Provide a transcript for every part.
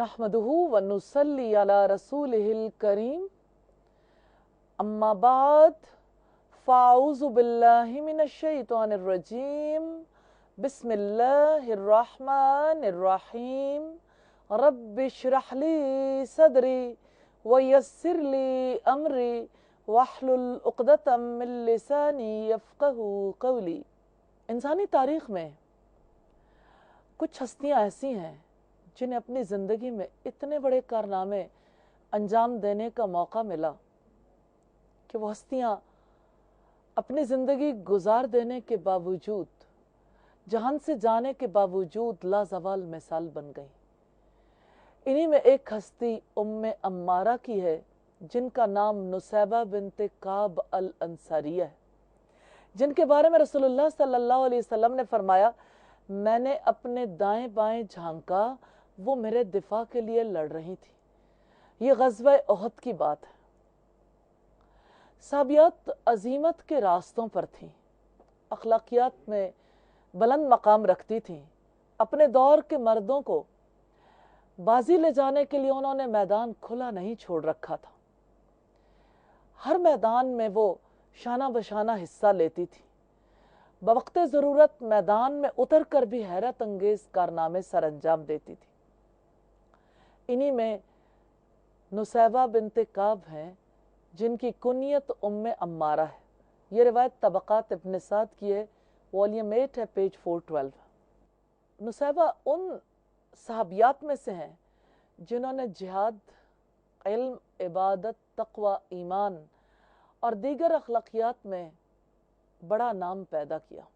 नहमदुहु व नुसल्ली अला रसूलिहिल करीम अम्मा बाद फ़ाऊज़ु बिल्लाहि मिनश शैतानिर रजीम बिस्मिल्लाहिर्रहमानिर्रहीम रब्बिश्रह ली सदरी व यस्सिर ली अमरी वहलुल उक़दतम मिन लिसानी यफ़क़हू क़ौली। इंसानी तारीख़ में कुछ हस्तियाँ ऐसी हैं जिन्हें अपनी ज़िंदगी में इतने बड़े कारनामे अंजाम देने का मौका मिला कि वो हस्तियाँ अपनी ज़िंदगी गुजार देने के बावजूद, जहान से जाने के बावजूद लाज़वाल मिसाल बन गई। इन्हीं में एक हस्ती उम्मे अम्मारा की है, जिनका नाम नुसैबा बिनते काब अल अंसारिया है, जिनके बारे में रसूलुल्लाह सल्लल्लाहु अलैहि वसल्लम ने फरमाया, मैंने अपने दाएं बाएं झांका, वो मेरे दिफा के लिए लड़ रही थी। ये ग़ज़वा उहद की बात है। साबियात अजीमत के रास्तों पर थीं, अखलाकियात में बुलंद मकाम रखती थीं। अपने दौर के मर्दों को बाजी ले जाने के लिए उन्होंने मैदान खुला नहीं छोड़ रखा था। हर मैदान में वो शाना बशाना हिस्सा लेती थी। बवक़्ते ज़रूरत मैदान में उतर कर भी हैरत अंगेज़ कारनामे सर अंजाम देती थी। इन्हीं में नुसैबा बिनते काब हैं, जिनकी कुनियत उम्मे अम्मारा है। ये रिवायत तबक़ात इब्न साद की है, वॉल्यूम 8 है, पेज 412। नुसैबा उन सहाबियात में से हैं जिन्होंने जिहाद, इल्म, इबादत, तक़वा, ईमान और दीगर अखलाकियात में बड़ा नाम पैदा किया।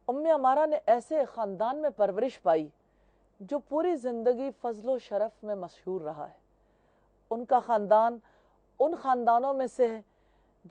उम्मे अमारा ने ऐसे ख़ानदान में परवरिश पाई जो पूरी ज़िंदगी फ़ज़्ल व शरफ़ में मशहूर रहा है। उनका ख़ानदान उन ख़ानदानों में से है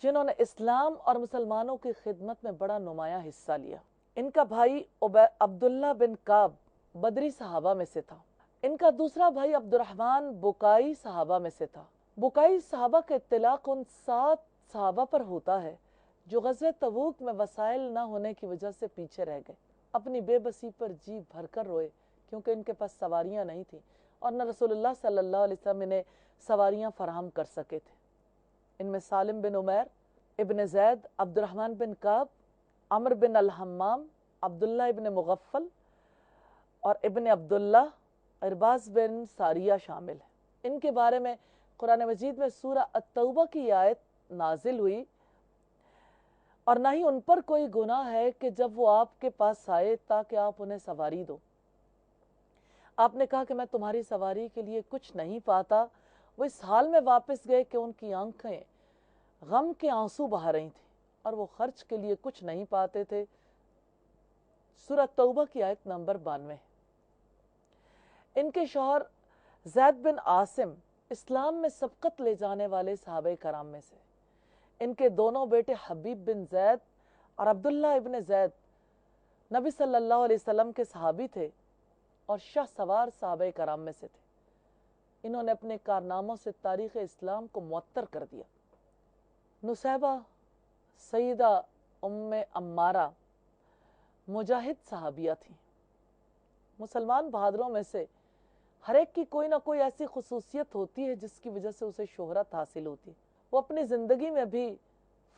जिन्होंने इस्लाम और मुसलमानों की खिदमत में बड़ा नुमायाँ हिस्सा लिया। इनका भाई अब्दुल्ला बिन काब बदरी सहाबा में से था। इनका दूसरा भाई अब्दुर्रहमान बुकाई सहाबा में से था। बुकाई सहाबा का इत्तिलाक़ उन 7 सहाबा पर होता है जो ग़ज़वे तबूक में वसाइल न होने की वजह से पीछे रह गए। अपनी बेबसी पर जी भरकर रोए, क्योंकि इनके पास सवारियाँ नहीं थीं और न रसूलुल्लाह सल्लल्लाहु अलैहि वसल्लम इन्हें सवारियाँ फराहम कर सके थे। इनमें सालिम बिन उमैर, इब्न ज़ैद, अब्दुर्रहमान बिन काब, अमर बिन अल-हम्माम, अब्दुल्ला इब्न मुग़फ़्फ़ल और इब्न अब्दुल्ला, इरबाज़ बिन सारिया शामिल है। इनके बारे में कुरान मजीद में सूरा अत-तौबा की आयत नाजिल हुई, और ना ही उन पर कोई गुनाह है कि जब वो आपके पास आए ताकि आप उन्हें सवारी दो। आपने कहा कि मैं तुम्हारी सवारी के लिए कुछ नहीं पाता। वो इस हाल में वापस गए कि उनकी आंखें गम के आंसू बहा रही थी और वो खर्च के लिए कुछ नहीं पाते थे। सूरह तौबा की आयत नंबर 92। इनके शौहर ज़ैद बिन आसिम इस्लाम में सबकत ले जाने वाले सहाबे कराम में से। इनके दोनों बेटे हबीब बिन ज़ैद और अब्दुल्ला इब्न ज़ैद नबी सल्लल्लाहु अलैहि वसल्लम के सहाबी थे और शाह सवार सहाबे कराम में से थे। इन्होंने अपने कारनामों से तारीख़ इस्लाम को मुअत्तर कर दिया। नुसैबा सईदा उम्मे अम्मारा मुजाहिद सहाबिया थी। मुसलमान बहादुरों में से हर एक की कोई ना कोई ऐसी खुसूसियत होती है जिसकी वजह से उसे शोहरत हासिल होती। वो अपनी ज़िंदगी में भी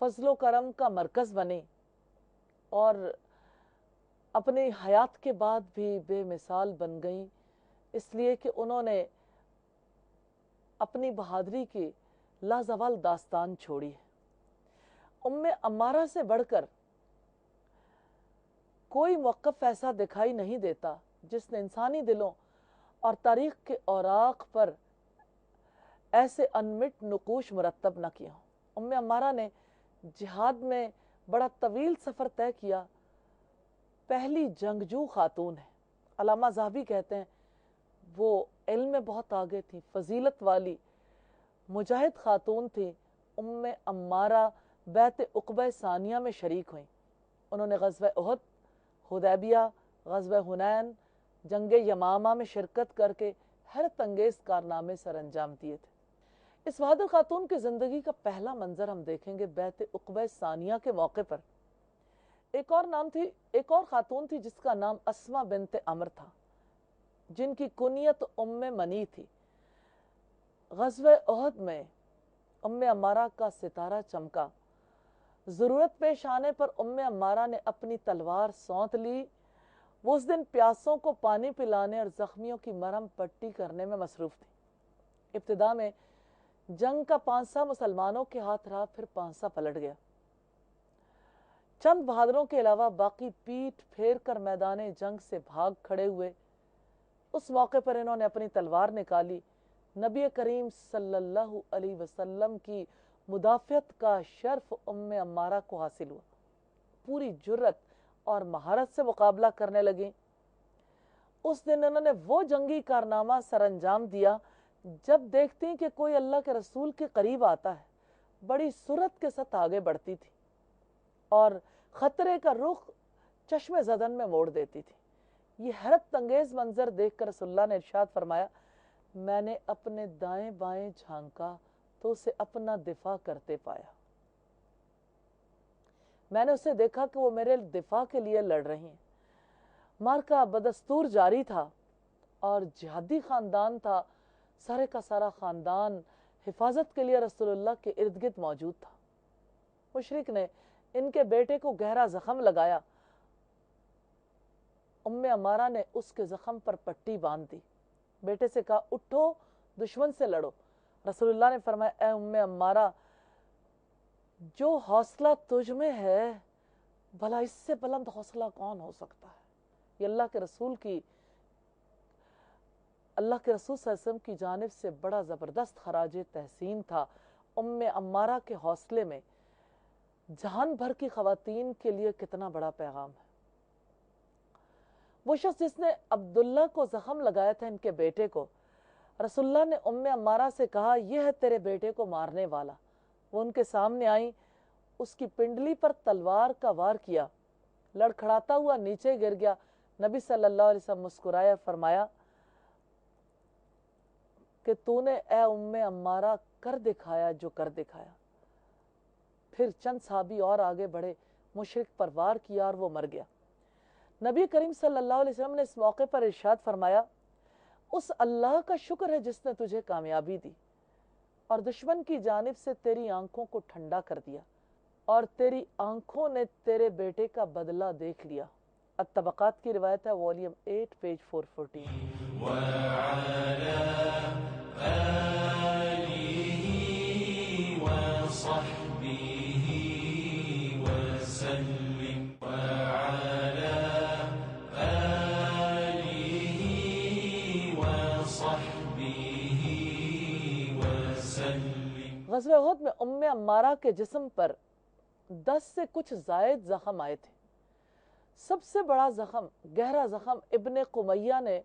फजलो करम का मरकज़ बने और अपनी हयात के बाद भी बेमिसाल बन गई, इसलिए कि उन्होंने अपनी बहादुरी की लाजवाल दास्तान छोड़ी है। उम्मे अम्मारा से बढ़कर कोई मौक़िफ़ ऐसा दिखाई नहीं देता जिसने इंसानी दिलों और तारीख़ के औराक़ पर ऐसे अनमिट नुकूश मुरतब न किया। उम्मे अम्मारा ने जिहाद में बड़ा तवील सफ़र तय किया। पहली जंगजू खातून है। अल्लामा ज़हाबी कहते हैं वो इल्म में बहुत आगे थी, फ़जीलत वाली मुजाहिद खातून थी। उम्मे अम्मारा बैत उक़बा सानिया में शरीक हुई। उन्होंने ग़ज़वा उहद, हुदैबिया, ग़ज़वा हुनैन, जंग यमामा में शिरकत करके हैरत अंगेज़ कारनामे सर अंजाम दिए थे। इस बहादुर खातून की ज़िंदगी का पहला मंजर हम देखेंगे बैत उक़बा सानिया के मौके पर। एक और खातून थी जिसका नाम अस्मा बिनते अमर था। जिनकी कुनियत उम्मे मनी थी। ग़ज़वे उहद में उम्मे अम्मारा का सितारा चमका। ज़रूरत पेश आने पर उम्मे अम्मारा ने अपनी तलवार सौंत ली। वो उस दिन प्यासों को पानी पिलाने और ज़ख्मियों की मरहम पट्टी करने में मसरूफ़ थी। इब्तिदा में जंग का पांसा मुसलमानों के हाथ रहा, फिर पांसा पलट गया। चंद बहादुरों के अलावा बाकी पीठ फेर कर मैदान जंग से भाग खड़े हुए। उस मौके पर इन्होंने अपनी तलवार निकाली। नबी करीम सल्लल्लाहु अलैहि वसल्लम की मुदाफ़ियत का शर्फ उम्मे अम्मारा को हासिल हुआ। पूरी जुर्रत और महारत से मुकाबला करने लगी। उस दिन इन्होंने वो जंगी कारनामा सरअंजाम दिया। जब देखती कि कोई अल्लाह के रसूल के करीब आता है, बड़ी सुरत के साथ आगे बढ़ती थी और खतरे का रुख चश्मे ज़दन में मोड़ देती थी। ये हैरत अंगेज मंजर देखकर रसूलुल्लाह ने इरशाद फरमाया, मैंने अपने दाएं बाएं झांका तो उसे अपना दिफा करते पाया। मैंने उसे देखा कि वो मेरे दिफा के लिए लड़ रही हैं। मार्का बदस्तूर जारी था और जिहादी खानदान था। सारे का सारा खानदान हिफाजत के लिए रसूलुल्लाह के इर्द गिर्द मौजूद था। मुशरिक ने इनके बेटे को गहरा जख्म लगाया। उम्मे अम्मारा ने उसके जख्म पर पट्टी बांध दी। बेटे से कहा, उठो, दुश्मन से लड़ो। रसूलुल्लाह ने फरमाया, ए उम्मे अम्मारा, जो हौसला तुझ में है, भला इससे बुलंद हौसला कौन हो सकता है। ये अल्लाह के रसूल सल्लल्लाहु अलैहि वसल्लम की जानिब से बड़ा ज़बरदस्त खराज तहसीन था। उम्मे अम्मारा के हौसले में जहान भर की ख़वातीन के लिए कितना बड़ा पैगाम है। वो शख्स जिसने अब्दुल्ला को जख्म लगाया था, इनके बेटे को, रसूलुल्लाह ने उम्मे अम्मारा से कहा, यह है तेरे बेटे को मारने वाला। वो उनके सामने आई, उसकी पिंडली पर तलवार का वार किया, लड़खड़ाता हुआ नीचे गिर गया। नबी सल्लल्लाहु अलैहि वसल्लम मुस्कुराया, फरमाया कि तूने ए उम्मे अम्मारा कर दिखाया जो कर दिखाया। फिर चंद साहबी और आगे बढ़े, मुशरिक पर वार किया और वो मर गया। नबी करीम सल्लल्लाहु अलैहि वसल्लम ने इस मौके पर इरशाद फरमाया, उस अल्लाह का शुक्र है जिसने तुझे कामयाबी दी और दुश्मन की जानिब से तेरी आंखों को ठंडा कर दिया और तेरी आंखों ने तेरे बेटे का बदला देख लिया। अत-तबक़ात की रिवायत है, वॉल्यूम 8 पेज 414। ग़ज़वे उहद में उम्मे अम्मारा के जिस्म पर 10 से कुछ ज़ायद ज़ख्म आए थे। सबसे बड़ा ज़ख्म, गहरा ज़ख्म इब्ने कुमैया ने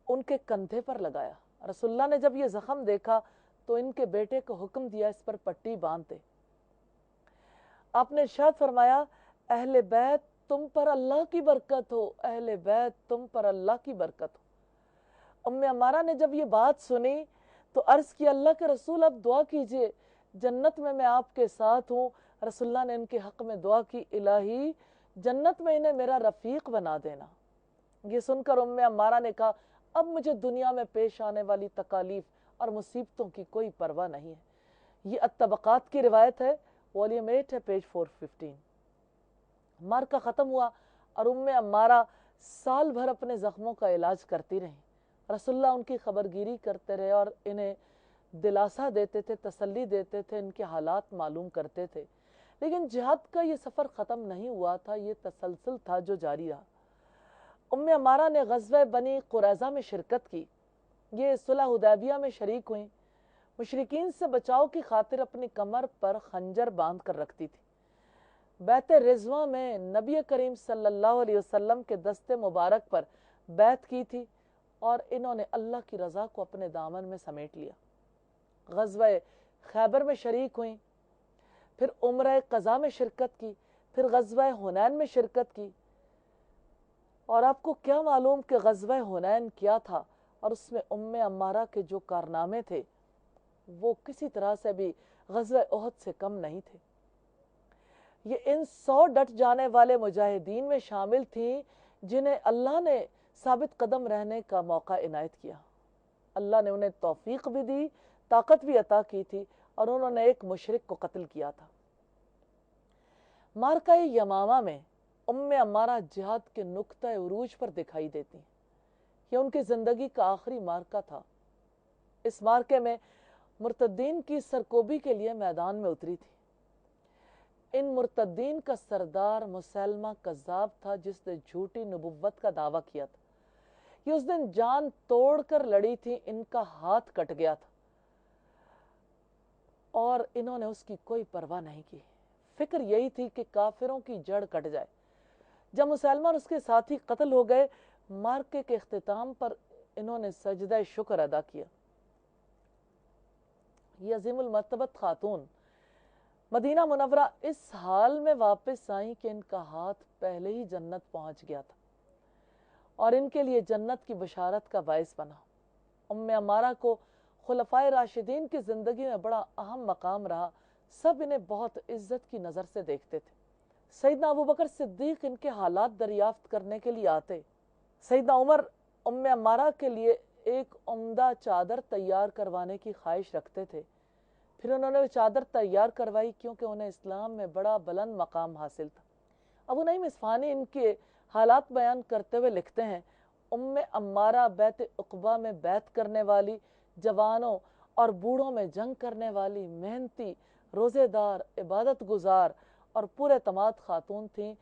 उनके कंधे पर लगाया। रसूलुल्लाह ने जब ये ज़ख्म देखा तो इनके बेटे को हुक्म दिया, इस पर पट्टी बांधते। आपने इरशाद फरमाया, अहले बैत तुम पर अल्लाह की बरकत हो, अहले बैत तुम पर अल्लाह की बरकत हो। उम्मे अम्मारा ने जब ये बात सुनी तो अर्ज किया, अल्लाह के रसूल अब दुआ कीजिए, जन्नत में मैं आपके साथ हूँ। रसूलुल्लाह ने इनके हक में दुआ की, इलाही जन्नत में इन्हें मेरा रफीक बना देना। ये सुनकर उम्मे अम्मारा ने कहा, अब मुझे दुनिया में पेश आने वाली तकालीफ और मुसीबतों की कोई परवाह नहीं है। ये अत-तबक़ात की रिवायत है, वॉल्यूम 8 है, पेज 415। मार्का ख़त्म हुआ और उम्मे अम्मारा साल भर अपने ज़ख्मों का इलाज करती रहीं। रसूलुल्लाह उनकी खबरगिरी करते रहे और इन्हें दिलासा देते थे, तसल्ली देते थे, इनके हालात मालूम करते थे। लेकिन जिहाद का ये सफ़र ख़त्म नहीं हुआ था, ये तसलसल था जो जारी रहा। उम्मे अम्मारा ने ग़ज़वे बनी कुरैज़ा में शिरकत की। ये सुलह हुदैबिया में शरीक हुई। मुशरिकीन से बचाव की खातिर अपनी कमर पर खंजर बांध कर रखती थी। बैत रिज़वा में नबी करीम सल्लल्लाहु अलैहि वसल्लम के दस्ते मुबारक पर बैत की थी और इन्होंने अल्लाह की रज़ा को अपने दामन में समेट लिया। ग़ज़वे खैबर में शरीक हुई, फिर उम्रे क़ज़ा में शिरकत की, फिर ग़ज़वे हुनैन में शिरकत की। और आपको क्या मालूम कि ग़ज़वे हुनैन क्या था और उसमें उम्मे अम्मारा के जो कारनामे थे वो किसी तरह से भी ग़ज़वे उहद से कम नहीं थे। ये इन 100 डट जाने वाले मुजाहिदीन में शामिल थीं जिन्हें अल्लाह ने साबित कदम रहने का मौका इनायत किया। अल्लाह ने उन्हें तौफीक भी दी, ताकत भी अता की थी, और उन्होंने एक मुशरिक को कत्ल किया था। मारका यमामा में उम्मे अम्मारा जिहाद के नुक्ता उरूज पर दिखाई देती। यह उनकी जिंदगी का आखिरी मारका था। इस मारके में मुर्तद्दीन की सरकोबी के लिए मैदान में उतरी थी। इन मुर्तद्दीन का सरदार मुसैलमा कज़्ज़ाब था, जिसने झूठी नबुव्वत का दावा किया था। ये उस दिन जान तोड़कर लड़ी थी, इनका हाथ कट गया था और इन्होंने उसकी कोई परवाह नहीं की। फिक्र यही थी कि काफिरों की जड़ कट जाए। जब मुसैलमा और उसके साथी कत्ल हो गए, मार्के के इख्तिताम पर इन्होंने सजदा शुक्र अदा किया। ये अजीमुल मर्तबत खातून मदीना मुनव्वरा इस हाल में वापस आई कि इनका हाथ पहले ही जन्नत पहुंच गया था और इनके लिए जन्नत की बशारत का बायस बना। उम्मे अमारा को खुलफाए राशिदीन की जिंदगी में बड़ा अहम मकाम रहा। सब इन्हें बहुत इज्जत की नज़र से देखते थे। सैयदना अबू बकर सिद्दीक इनके हालात दरियाफ्त करने के लिए आते। सैयदना उमर उम्मे अम्मारा के लिए एक उम्दा चादर तैयार करवाने की ख्वाहिश रखते थे। फिर उन्होंने वो चादर तैयार करवाई, क्योंकि उन्हें इस्लाम में बड़ा बुलंद मकाम हासिल था। अबू नईम इस्फहानी इनके हालात बयान करते हुए लिखते हैं, उम्मे अम्मारा बैत उक़बा में बैत करने वाली, जवानों और बूढ़ों में जंग करने वाली, मेहनती, रोज़ेदार, इबादत गुजार और पूरे तमाद खातून थीं।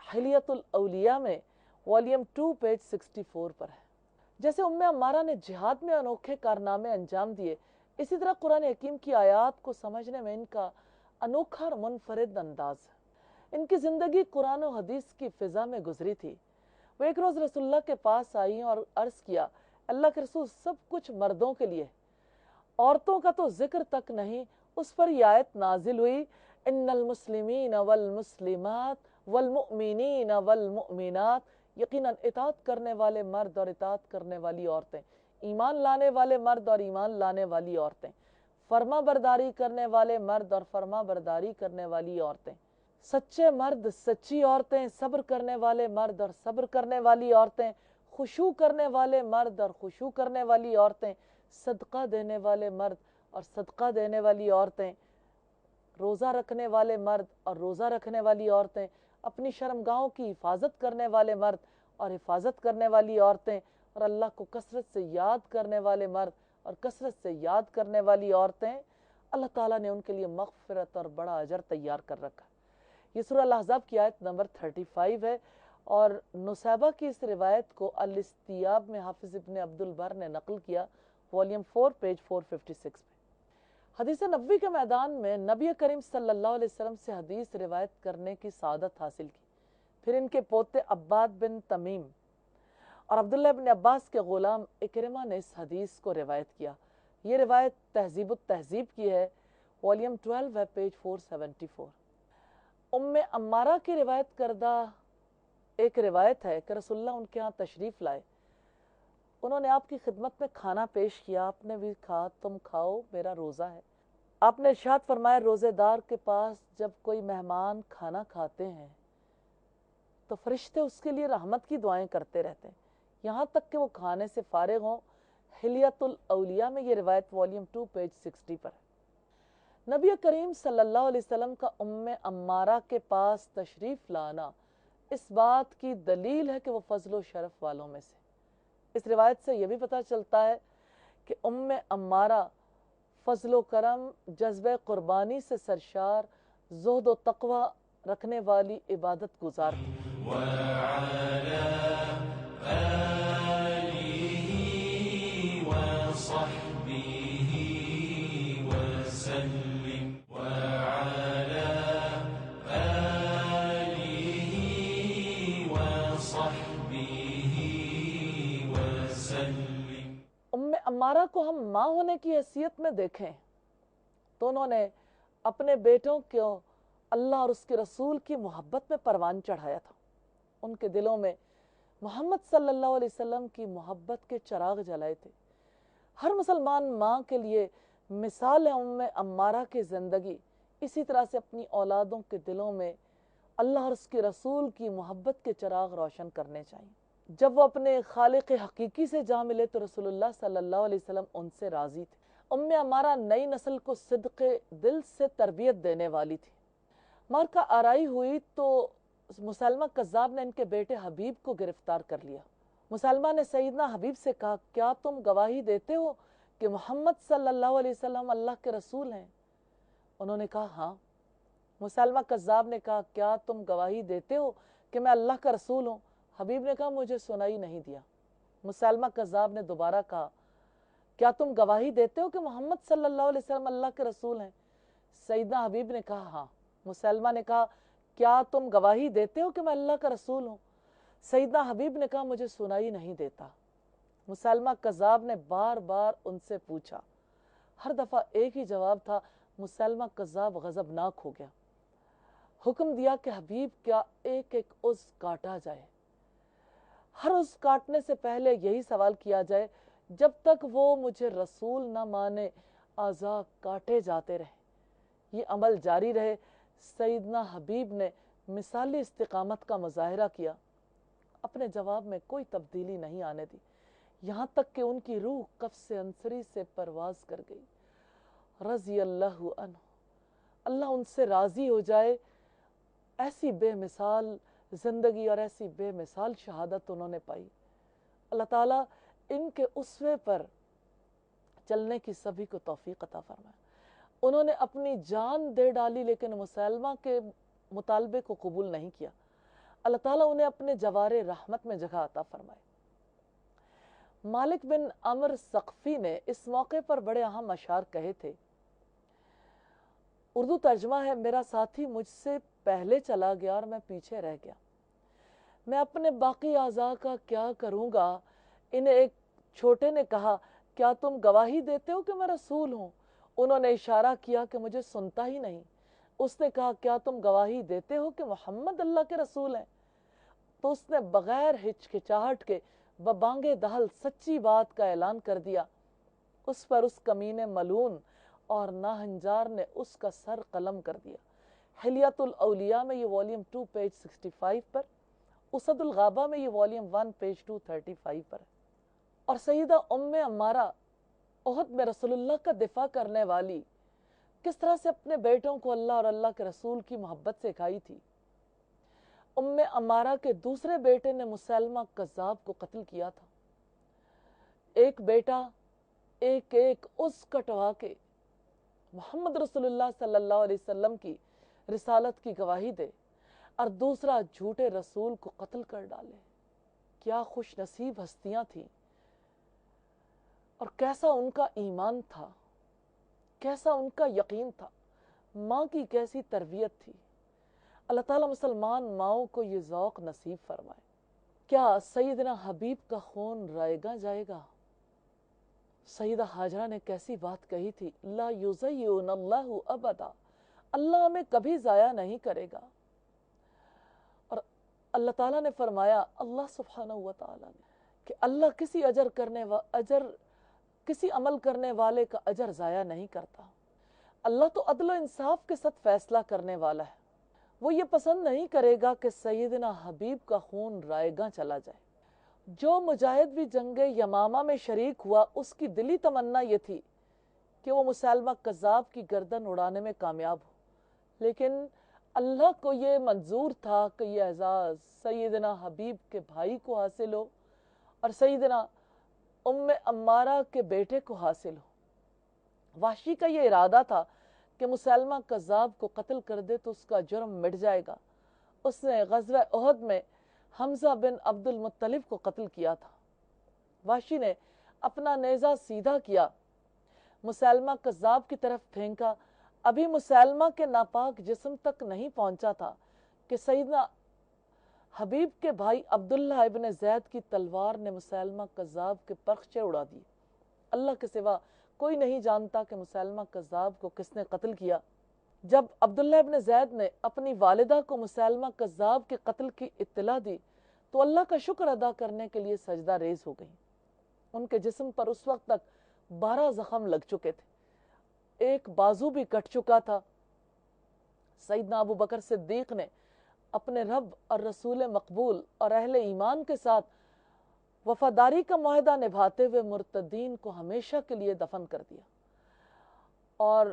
हिलियतुल औलिया में वॉल्यूम 2 पेज 64 पर है। जैसे उम्मे अम्मारा ने जिहाद में अनोखे कारनामे अंजाम दिए, इसी तरह कुरान हकीम की आयात को समझने में इनका अनोखा और मुनफरिद अंदाज है। इनकी ज़िंदगी कुरान और हदीस की फ़िज़ा में गुजरी थी। वो एक रोज़ रसूलुल्लाह के पास आई और अर्ज़ किया, अल्लाह के रसूल, सब कुछ मर्दों के लिए, औरतों का तो जिक्र तक नहीं। उस पर यह आयत नाजिल हुई, इन्नल मुस्लिमीन वल मुस्लिमात वल मुमिनीन वल मुमिनात, यकीनन इताअत करने वाले मर्द और इताअत करने वाली औरतें, ईमान लाने वाले मर्द और ईमान लाने वाली औरतें, फर्मा बरदारी करने वाले मर्द और फर्मा बरदारी करने वाली औरतें, सच्चे मर्द सच्ची औरतें, सब्र करने वाले मर्द और सब्र करने वाली औरतें, खुशू करने वाले मर्द और खुशू करने वाली औरतें, सदका देने वाले मर्द और सदका देने वाली औरतें, रोज़ा रखने वाले मर्द और रोज़ा रखने वाली औरतें, अपनी शर्मगाहों की हिफाजत करने वाले मर्द और हिफाजत करने वाली औरतें, और अल्लाह को कसरत से याद करने वाले मर्द और कसरत से याद करने वाली औरतें। अल्लाह ताला ने उनके लिए मग़फ़िरत और बड़ा अजर तैयार कर रखा। ये सूरह अल-अहज़ाब की आयत नंबर 35 है और नुसैबा की इस रिवायत को अल-इस्तियाब में हाफिज़ इब्न अब्दुल बर ने नकल किया, वॉल्यूम 4 पेज 456 पे। हदीस नबवी के मैदान में नबी करीम सल्लल्लाहु अलैहि वसल्लम से हदीस रिवायत करने की सादत हासिल की। फिर इनके पोते अब्बाद बिन तमीम और अब्दुल्लाह बिन अब्बास के गुलाम इकरिमा ने इस हदीस को रिवायत किया। ये रिवायत तहज़ीबुत तहज़ीब की है, वॉल्यूम 12 है, पेज 474। उम्मे अम्मारा की रिवायत करदा एक रिवायत है कि रसूलुल्लाह उनके यहाँ तशरीफ़ लाए। उन्होंने आपकी खिदमत में खाना पेश किया। आपने भी कहा, तुम खाओ, मेरा रोज़ा है। आपने इरशाद फरमाया, रोज़ेदार के पास जब कोई मेहमान खाना खाते हैं तो फरिश्ते उसके लिए रहमत की दुआएं करते रहते हैं, यहाँ तक कि वो खाने से फारिग हों। हिलियतुल औलिया में ये रिवायत वॉल्यूम 2 पेज 60 पर है। नबी करीम सल्लल्लाहु अलैहि वसल्लम का उम्मे अम्मारा के पास तशरीफ़ लाना इस बात की दलील है कि वो फजलो शरफ वालों में से। इस रिवायत से यह भी पता चलता है कि उम्मे अम्मारा फजलो करम, जज्बे कुर्बानी से सरशार, ज़ुहद व तक़वा रखने वाली इबादत गुजार थी। उम्मे अम्मारा को हम माँ होने की हैसियत में देखें तो उन्होंने अपने बेटों को अल्लाह और उसके रसूल की मोहब्बत में परवान चढ़ाया था। उनके दिलों में मोहम्मद सल्लल्लाहु अलैहि वसल्लम की मोहब्बत के चिराग जलाए थे। हर मुसलमान माँ के लिए मिसाल है उम्मे अम्मारा की ज़िंदगी। इसी तरह से अपनी औलादों के दिलों में अल्लाह और उसके रसूल की मोहब्बत के चिराग रोशन करने चाहिए। جب وہ اپنے خالق حقیقی سے جا ملے تو رسول اللہ صلی اللہ علیہ وسلم ان سے راضی تھے۔ عمارہ نئی نسل کو صدق دل سے تربیت دینے والی تھی۔ مارکا آرائی ہوئی تو مسلمہ کذاب نے ان کے بیٹے حبیب کو گرفتار کر لیا۔ مسلمہ نے سیدنا حبیب سے کہا کیا تم گواہی دیتے ہو کہ محمد صلی اللہ علیہ وسلم اللہ کے رسول ہیں؟ انہوں نے کہا ہاں۔ مسلمہ کذاب نے کہا کیا تم گواہی دیتے ہو کہ میں اللہ کا رسول ہوں؟ حبیب نے کہا مجھے سنائی نہیں دیا۔ مسلمہ کذاب نے دوبارہ کہا کیا تم گواہی دیتے ہو کہ محمد صلی اللہ علیہ وسلم اللہ کے رسول ہیں؟ سیدنا حبیب نے کہا ہاں۔ مسلمہ نے کہا کیا تم گواہی دیتے ہو کہ میں اللہ کا رسول ہوں؟ سیدنا حبیب نے کہا مجھے سنائی نہیں دیتا۔ مسلمہ کذاب نے بار بار ان سے پوچھا، ہر دفعہ ایک ہی جواب تھا۔ مسلمہ کذاب غضبناک ہو گیا، حکم دیا کہ حبیب کا ایک ایک عضو کاٹا جائے، ہر عضو کاٹنے سے پہلے یہی سوال کیا جائے جب تک وہ مجھے رسول نہ مانے اعضاء کاٹے جاتے رہے۔ یہ عمل جاری رہے۔ سیدنا حبیب نے مثالی استقامت کا مظاہرہ کیا، اپنے جواب میں کوئی تبدیلی نہیں آنے دی، یہاں تک کہ ان کی روح قفس انصری سے پرواز کر گئی۔ رضی اللہ عنہ، اللہ ان سے راضی ہو جائے۔ ایسی بے مثال زندگی اور ایسی بے مثال شہادت انہوں نے پائی۔ اللہ تعالیٰ ان کے اسوے پر چلنے کی سبھی کو توفیق عطا فرمائے۔ انہوں نے اپنی جان دے ڈالی لیکن مسلمہ کے مطالبے کو قبول نہیں کیا۔ اللہ تعالیٰ انہیں اپنے جوار رحمت میں جگہ عطا فرمائے۔ مالک بن عمر ثقفی نے اس موقع پر بڑے اہم اشعار کہے تھے۔ اردو ترجمہ ہے، میرا ساتھی مجھ سے پہلے چلا گیا اور میں پیچھے رہ گیا، میں اپنے باقی اعضاء کا کیا کروں گا؟ انہیں ایک چھوٹے نے کہا کیا تم گواہی دیتے ہو کہ میں رسول ہوں؟ انہوں نے اشارہ کیا کہ مجھے سنتا ہی نہیں۔ اس نے کہا کیا تم گواہی دیتے ہو کہ محمد اللہ کے رسول ہیں؟ تو اس نے بغیر ہچکچاہٹ کے ببانگ دہل سچی بات کا اعلان کر دیا۔ اس پر اس کمینے ملعون اور ناہنجار نے اس کا سر قلم کر دیا۔ حلیت الاولیاء میں یہ والیوم 2 پیج 65 پر، اسد الغابہ میں یہ والیوم 1 پیج 235 پر ہے۔ اور سیدہ عمارہ احد میں رسول اللہ کا دفاع کرنے والی کس طرح سے اپنے بیٹوں کو اللہ اور اللہ کے رسول کی محبت سکھائی تھی۔ عمارہ کے دوسرے بیٹے نے مسلمہ کذاب کو قتل کیا تھا۔ ایک بیٹا ایک ایک عضو کٹوا کے محمد رسول اللہ صلی اللہ علیہ وسلم کی رسالت کی گواہی دے اور دوسرا جھوٹے رسول کو قتل کر ڈالے۔ کیا خوش نصیب ہستیاں تھیں، اور کیسا ان کا ایمان تھا، کیسا ان کا یقین تھا، ماں کی کیسی تربیت تھی۔ اللہ تعالیٰ مسلمان ماؤں کو یہ ذوق نصیب فرمائے۔ کیا سیدنا حبیب کا خون رائے گا جائے گا؟ سیدہ ہاجرہ نے کیسی بات کہی تھی، لا یضیعن اللہ ابدا، اللہ ہمیں کبھی ضائع نہیں کرے گا۔ اور اللہ تعالیٰ نے فرمایا، اللہ سبحانہ وتعالیٰ نے، کہ اللہ کسی عمل کرنے والے کا اجر ضائع نہیں کرتا۔ اللہ تو عدل و انصاف کے ساتھ فیصلہ کرنے والا ہے، وہ یہ پسند نہیں کرے گا کہ سیدنا حبیب کا خون رائے گاں چلا جائے۔ جو مجاہد بھی جنگ یمامہ میں شریک ہوا، اس کی دلی تمنا یہ تھی کہ وہ مسلمہ کذاب کی گردن اڑانے میں کامیاب ہو، لیکن اللہ کو یہ منظور تھا کہ یہ اعزاز سیدنا حبیب کے بھائی کو حاصل ہو اور سیدنا عمارہ کے بیٹے کو حاصل ہو۔ وحشی کا یہ ارادہ تھا کہ مسلمہ کذاب کو قتل کر دے تو اس کا جرم مٹ جائے گا۔ اس نے غزوہ احد میں حمزہ بن عبد المطلب کو قتل کیا تھا۔ وحشی نے اپنا نیزہ سیدھا کیا، مسلمہ کذاب کی طرف پھینکا۔ ابھی مسلمہ کے ناپاک جسم تک نہیں پہنچا تھا کہ سیدنا حبیب کے بھائی عبداللہ ابن زید کی تلوار نے مسلمہ کذاب کے پرخچے اڑا دی۔ اللہ کے سوا کوئی نہیں جانتا کہ مسلمہ کذاب کو کس نے قتل کیا۔ جب عبداللہ ابن زید نے اپنی والدہ کو مسلمہ کذاب کے قتل کی اطلاع دی تو اللہ کا شکر ادا کرنے کے لیے سجدہ ریز ہو گئی۔ ان کے جسم پر اس وقت تک 12 زخم لگ چکے تھے، ایک بازو بھی کٹ چکا تھا۔ سیدنا ابو بکر صدیق نے اپنے رب اور رسول مقبول اور اہل ایمان کے ساتھ وفاداری کا معاہدہ نبھاتے ہوئے مرتدین کو ہمیشہ کے لیے دفن کر دیا، اور